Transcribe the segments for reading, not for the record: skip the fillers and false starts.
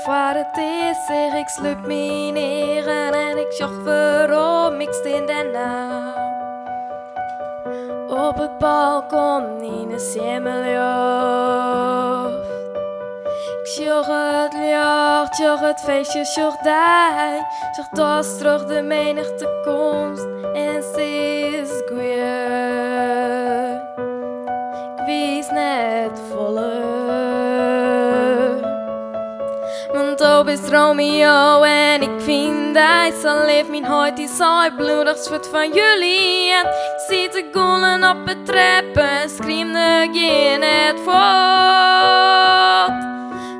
voor het is, zeg ik sluit me neer en ik zocht waarom ik steen daarna. Op het balkon in de schemerlucht. Ik zocht het licht, zocht het feestje, zocht die. Zocht dat terug de menigte komst en ze is goed. Ik wees net volle. Want op is Romeo en ik vind dat ze leeft mijn hart die saai bloedig wordt van jullie. En ik zie de golen op het treppen en schreeuwde geen het voort.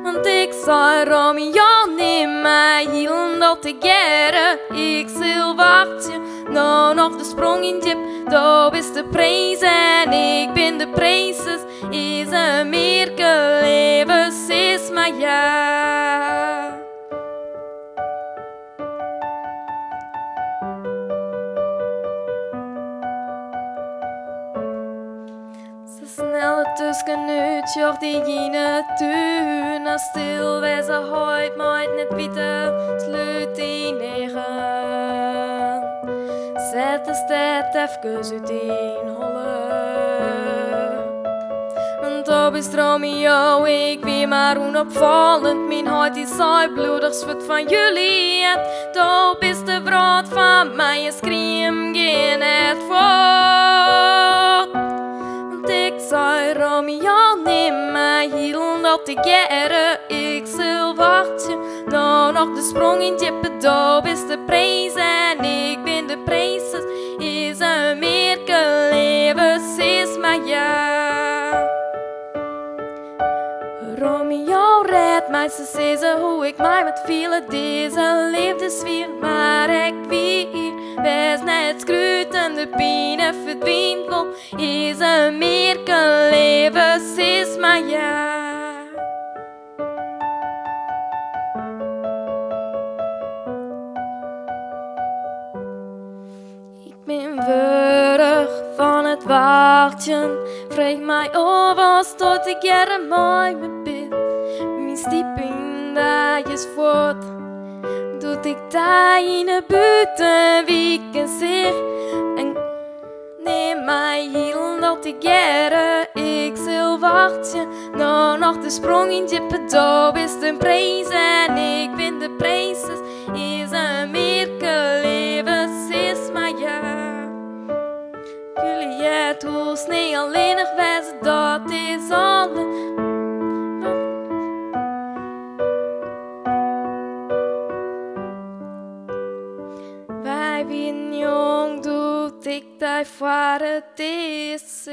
Want ik zei Romeo neem mij hielen dat te geren. Ik zal wachten, nou nog de sprong in jip. Dat is de prijs en ik ben de prijses. Is een mirakel leven, is maar ja. Snelle tussenuit, joch die jene tuin. Als stil wezen hoort, maar net weten, sluit die negen. Zet de stad even uit een holle. Want op is Romeo, ik wie maar onopvallend. Mijn hart is saai bloedig, zwart van jullie. En op is de brood van mij, je schreeuwt geen het voort. Ik zei Romeo, neem mij hielen dat te geren. Ik zal wachten, nou nog de sprong in jippen. Dat is de prijs en ik ben de prijses. Is een mirakel leven, is maar ja. Romeo redt mij, ze zeggen hoe ik mij met vele deze liefdesvier. Maar ik wie hier, wees net skruut en de pijn verdwijnt wel. Is een mirakel leven, is maar ja. Ik ben würdig van het wachten. Vraag mij of als tot ik er mooi me bid. Mijn stieping daar is voort. Doet ik daar in de buiten wie kan zich. En neem mij heel dat ik er. Ik zal wachten. Nou nog de sprong in jippen. Dat is de prijs en ik ben de prijses. Is een mirakel leven, is maar ja. Jullie het hoe snel alleen nog wezen, dat is alles. Wij zijn jong, doet ik dat voor het is.